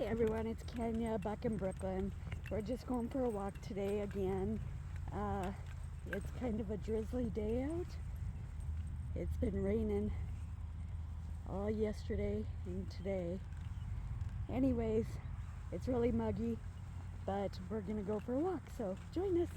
Hey everyone, it's Kenya back in Brooklyn. We're just going for a walk today again. It's kind of a drizzly day out. It's been raining all yesterday and today. Anyways, it's really muggy, but we're gonna go for a walk, so join us.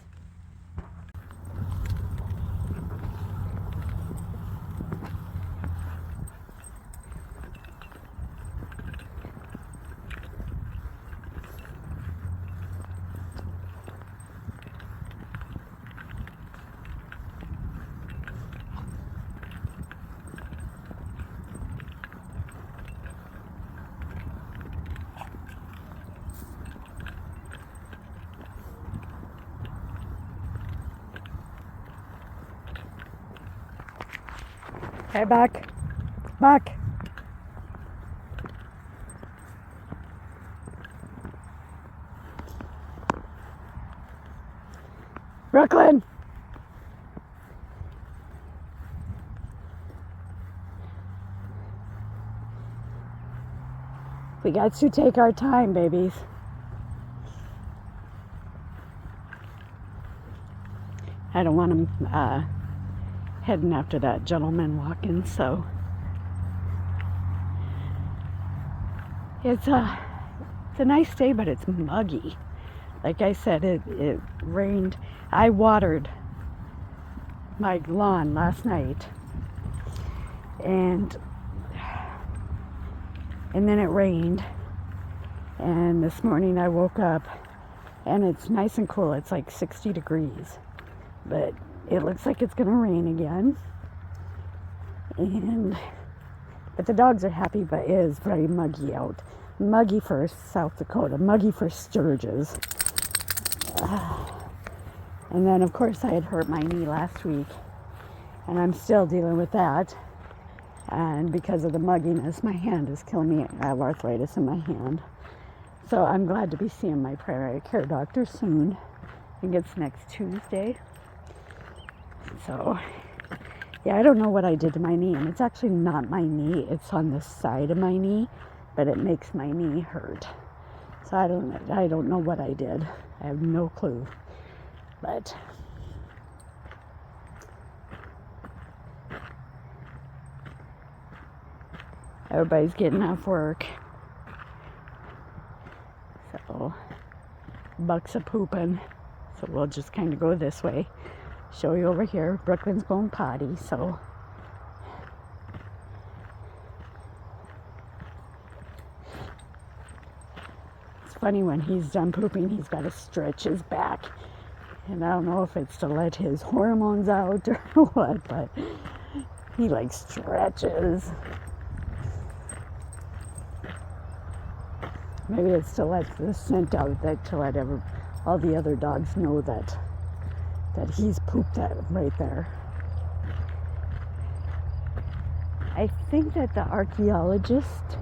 Hey, back. Brooklyn. We got to take our time, babies. I don't want them heading after that gentleman walking, so it's a nice day, but it's muggy. Like I said, it rained. I watered my lawn last night, and then it rained, and this morning I woke up and it's nice and cool. It's like 60 degrees, but it looks like it's gonna rain again. But the dogs are happy, but it is very muggy out. Muggy for South Dakota, muggy for Sturges. And then of course I had hurt my knee last week, and I'm still dealing with that. And because of the mugginess, my hand is killing me. I have arthritis in my hand. So I'm glad to be seeing my primary care doctor soon. I think it's next Tuesday. So, yeah, I don't know what I did to my knee. And it's actually not my knee. It's on the side of my knee, but it makes my knee hurt. So I don't know what I did. I have no clue. But everybody's getting off work. So Buck's a pooping. So we'll just kind of go this way. Show you over here. Brooklyn's going potty, so it's funny when he's done pooping, he's got to stretch his back. And I don't know if it's to let his hormones out or what, but he like stretches. Maybe it's to let the scent out, to let all the other dogs know that he's pooped that right there. I think that the archaeologists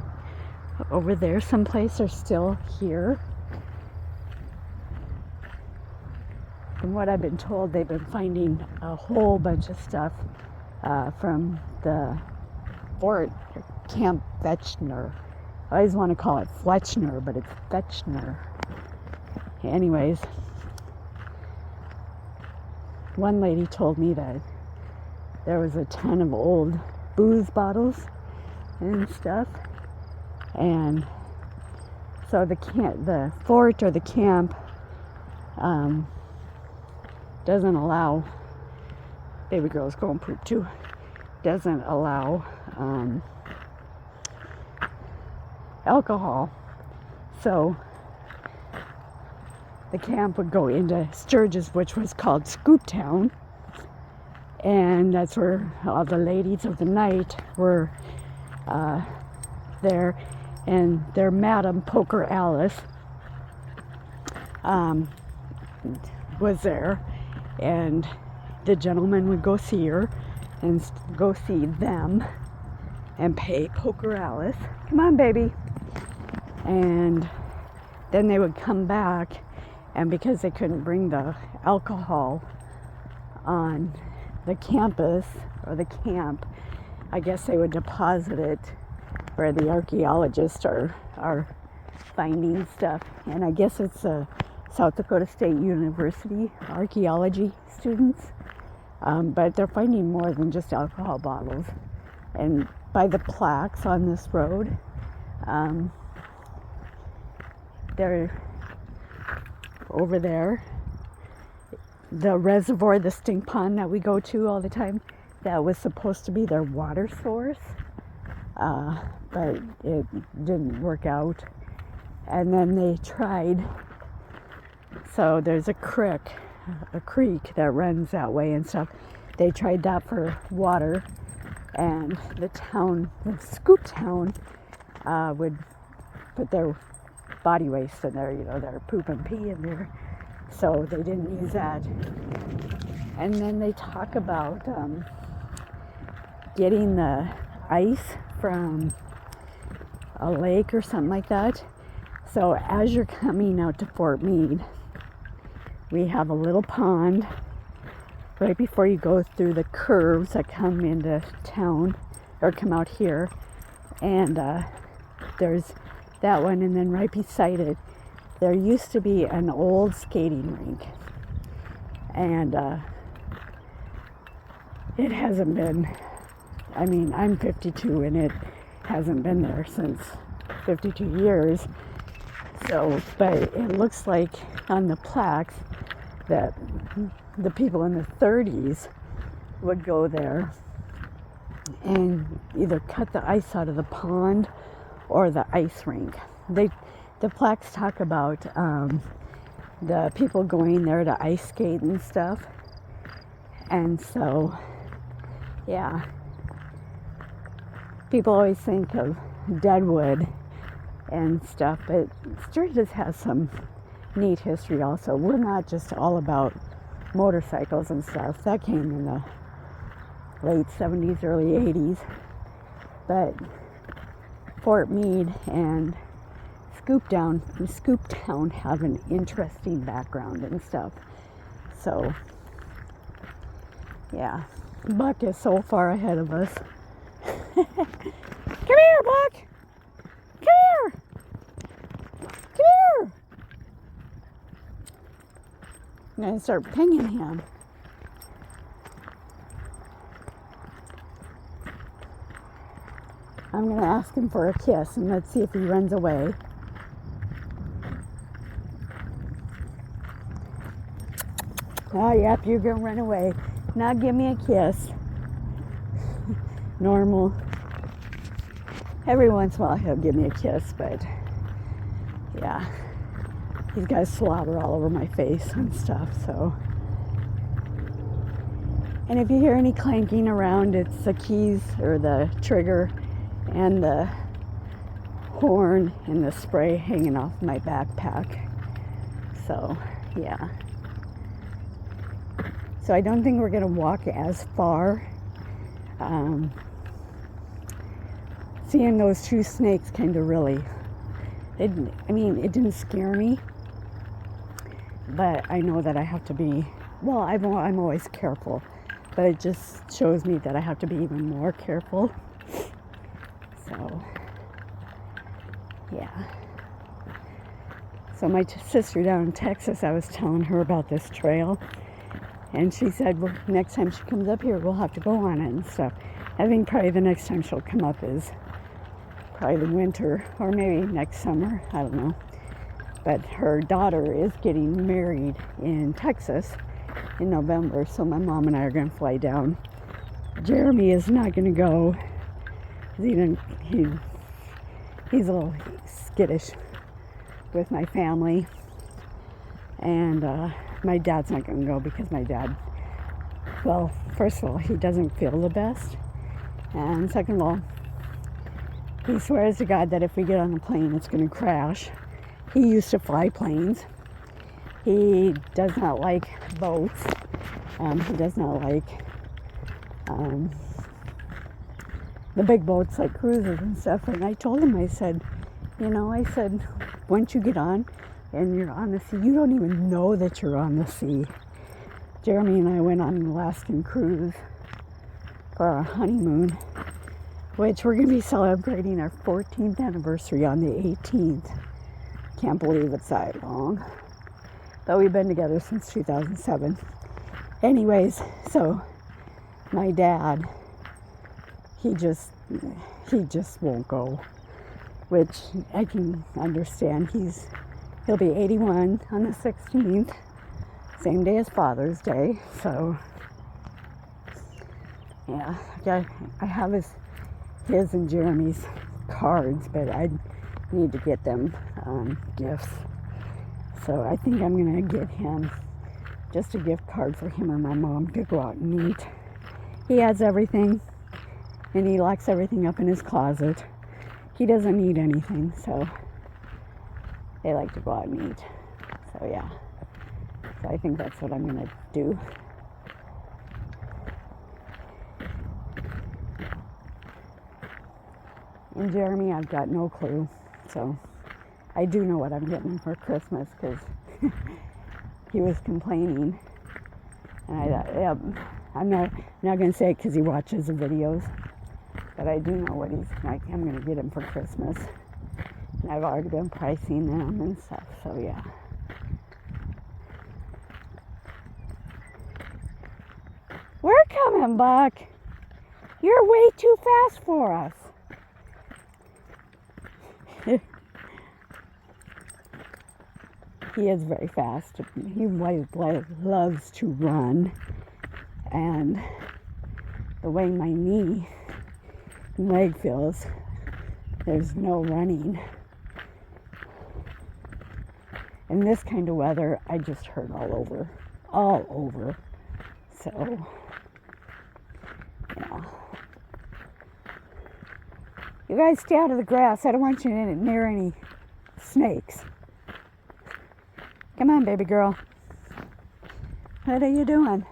over there someplace are still here. From what I've been told, they've been finding a whole bunch of stuff from the fort, Camp Fetchner. I always want to call it Fletchner, but it's Fetchner. Anyways, one lady told me that there was a ton of old booze bottles and stuff, and so the fort or the camp doesn't allow baby girls going poop too. Doesn't allow alcohol, so the camp would go into Sturges, which was called Scoop Town, and that's where all the ladies of the night were there, and their Madam Poker Alice was there, and the gentleman would go see her and go see them and pay Poker Alice. Come on, baby. And then they would come back, and because they couldn't bring the alcohol on the campus or the camp, I guess they would deposit it where the archaeologists are finding stuff. And I guess it's South Dakota State University archaeology students. But they're finding more than just alcohol bottles. And by the plaques on this road, they're over there. The reservoir, the stink pond that we go to all the time, that was supposed to be their water source, but it didn't work out. And then they tried, so there's a creek that runs that way and stuff. They tried that for water, and the Scoop Town, would put their body waste in there, their poop and pee in there. So they didn't use that. And then they talk about getting the ice from a lake or something like that. So as you're coming out to Fort Meade, we have a little pond right before you go through the curves that come into town or come out here. And there's that one, and then right beside it, there used to be an old skating rink, and it hasn't been, I'm 52 and it hasn't been there since 52 years. So, but it looks like on the plaques that the people in the 30s would go there and either cut the ice out of the pond or the ice rink. The plaques talk about the people going there to ice skate and stuff. And so, yeah. People always think of Deadwood and stuff, but Sturgis has some neat history also. We're not just all about motorcycles and stuff. That came in the late 70s, early 80s. But Fort Meade and Scoop Town have an interesting background and stuff. So, yeah. Buck is so far ahead of us. Come here, Buck! Come here! Come here! I'm going to start pinging him. I'm going to ask him for a kiss, and let's see if he runs away. Oh, yep, you're going to run away. Now give me a kiss. Normal. Every once in a while he'll give me a kiss, but yeah. He's got slobber all over my face and stuff, so. And if you hear any clanking around, it's the keys or the trigger and the horn and the spray hanging off my backpack. So, yeah. So I don't think we're going to walk as far. Seeing those two snakes kind of really, it didn't scare me. But I know that I have to be, well, I'm always careful. But it just shows me that I have to be even more careful. So, yeah. So my sister down in Texas, I was telling her about this trail. And she said, well, next time she comes up here, we'll have to go on it and stuff. I think probably the next time she'll come up is probably the winter or maybe next summer. I don't know. But her daughter is getting married in Texas in November. So my mom and I are going to fly down. Jeremy is not going to go. He's a little skittish with my family. And my dad's not going to go because my dad, well, first of all, he doesn't feel the best. And second of all, he swears to God that if we get on a plane, it's going to crash. He used to fly planes. He does not like boats. He does not like the big boats like cruises and stuff. And I told him, I said, once you get on and you're on the sea, you don't even know that you're on the sea. Jeremy and I went on an Alaskan cruise for our honeymoon, which we're going to be celebrating our 14th anniversary on the 18th. Can't believe it's that long. But we've been together since 2007. Anyways, so my dad, he just won't go, which I can understand. He'll be 81 on the 16th, same day as Father's Day. So yeah, I have his and Jeremy's cards, but I need to get them gifts. So I think I'm gonna get him just a gift card for him and my mom to go out and eat. He has everything, and he locks everything up in his closet. He doesn't need anything, so they like to go out and eat. So yeah, so I think that's what I'm gonna do. And Jeremy, I've got no clue. So I do know what I'm getting him for Christmas, because he was complaining. And I thought, yeah, I'm not going to say it because he watches the videos. But I do know what I'm going to get him for Christmas. And I've already been pricing them and stuff. So yeah. We're coming, Buck. You're way too fast for us. He is very fast. He loves to run. And the way my knee and leg feels, there's no running. In this kind of weather, I just hurt all over. So, yeah. You guys stay out of the grass. I don't want you near any snakes. Come on, baby girl. What are you doing?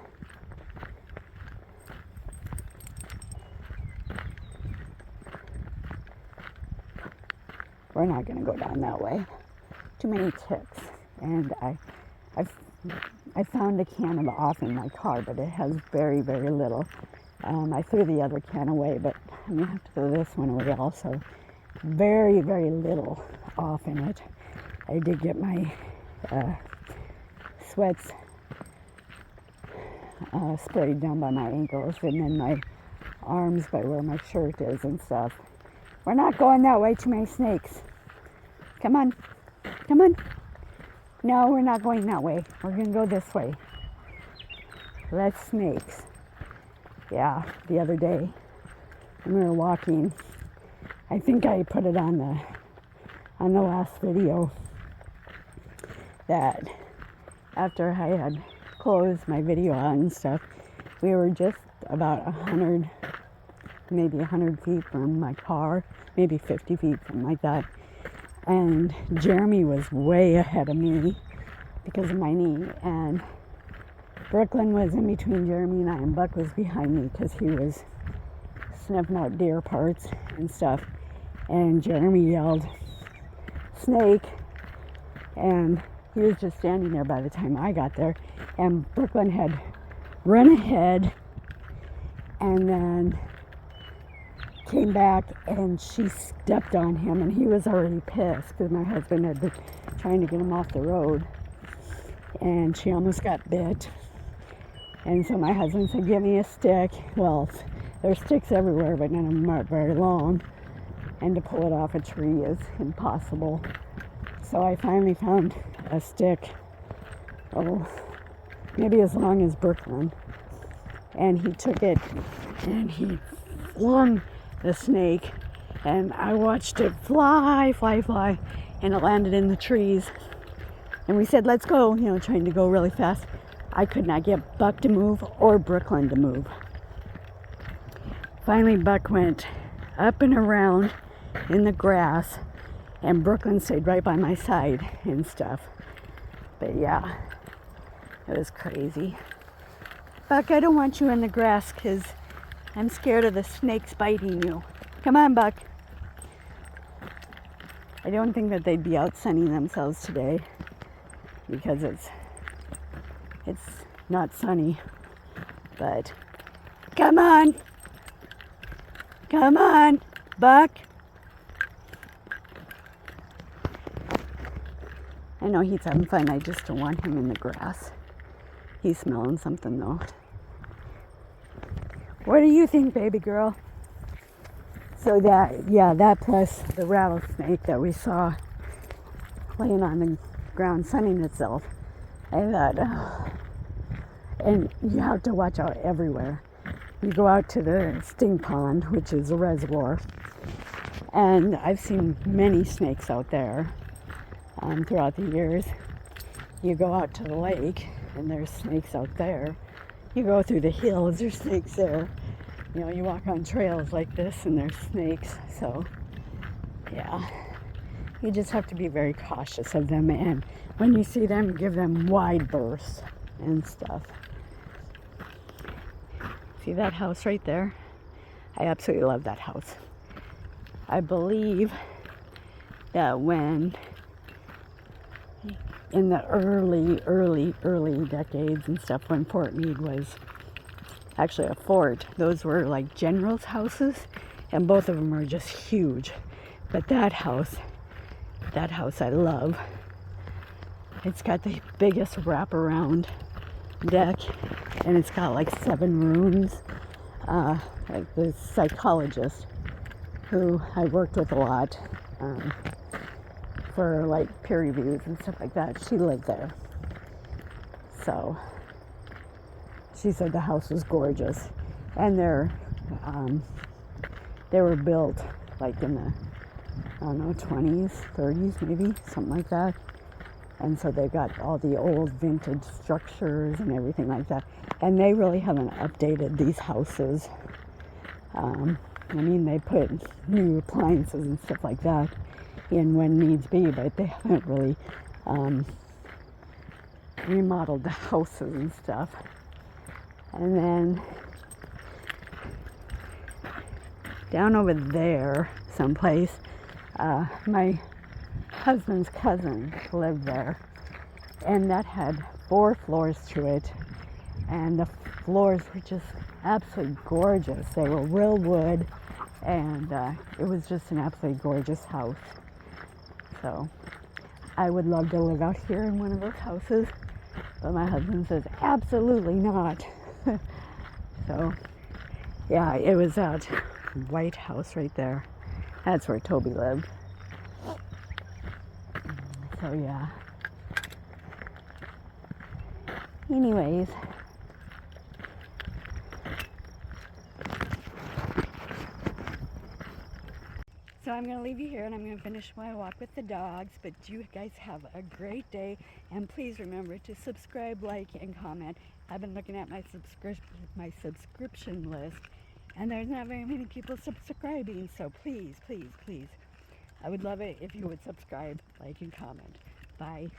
We're not going to go down that way. Too many ticks. And I found a can of off in my car, but it has very, very little. I threw the other can away, but I'm going to have to throw this one away also. Very, very little off in it. I did get my sweats sprayed down by my ankles, and then my arms by where my shirt is and stuff. We're not going that way. Too many snakes. Come on. Come on. No, we're not going that way. We're going to go this way. Less snakes. Yeah, the other day when we were walking, I think I put it on the last video, that after I had closed my video out and stuff, we were just about 100, maybe 100 feet from my car, maybe 50 feet, something like that. And Jeremy was way ahead of me because of my knee, and Brooklyn was in between Jeremy and I, and Buck was behind me because he was sniffing out deer parts and stuff. And Jeremy yelled, "Snake!" And he was just standing there by the time I got there. And Brooklyn had run ahead and then came back, and she stepped on him, and he was already pissed because my husband had been trying to get him off the road, and she almost got bit. And so my husband said, "Give me a stick." Well, there's sticks everywhere, but none of them aren't very long, and to pull it off a tree is impossible. So I finally found a stick, maybe as long as Brooklyn, and he took it and he flung the snake, and I watched it fly, and it landed in the trees. And we said, "Let's go," trying to go really fast. I could not get Buck to move or Brooklyn to move. Finally, Buck went up and around in the grass, and Brooklyn stayed right by my side and stuff. But yeah, it was crazy. Buck, I don't want you in the grass because I'm scared of the snakes biting you. Come on, Buck. I don't think that they'd be out sunning themselves today because it's not sunny. But come on. Come on, Buck. I know he's having fun. I just don't want him in the grass. He's smelling something though. What do you think, baby girl? So that plus the rattlesnake that we saw laying on the ground sunning itself. I thought, oh. And you have to watch out everywhere. You go out to the sting pond, which is a reservoir, and I've seen many snakes out there throughout the years. You go out to the lake, and there's snakes out there. You go through the hills, there's snakes there. You know, you walk on trails like this, and there's snakes. So, yeah, you just have to be very cautious of them, and when you see them, give them wide berths and stuff. See that house right there? I absolutely love that house. I believe that when in the early decades and stuff, when Fort Meade was actually a fort, those were like generals' houses, and both of them were just huge. But that house I love. It's got the biggest wraparound deck, and it's got like 7 rooms. Like the psychologist who I worked with a lot for like peer reviews and stuff like that, she lived there. So she said the house was gorgeous, and they were built like in the, I don't know, 20s, 30s maybe, something like that. And so they got all the old vintage structures and everything like that. And they really haven't updated these houses. I mean, they put new appliances and stuff like that in when needs be, but they haven't really remodeled the houses and stuff. And then down over there someplace, my husband's cousin lived there, and that had 4 floors to it, and the floors were just absolutely gorgeous. They were real wood, and it was just an absolutely gorgeous house. So I would love to live out here in one of those houses, but my husband says absolutely not. So yeah, it was that white house right there. That's where Toby lived. So yeah. Anyways. So I'm going to leave you here, and I'm going to finish my walk with the dogs. But you guys have a great day, and please remember to subscribe, like, and comment. I've been looking at my subscription list, and there's not very many people subscribing. So please, please, please, I would love it if you would subscribe, like, and comment. Bye.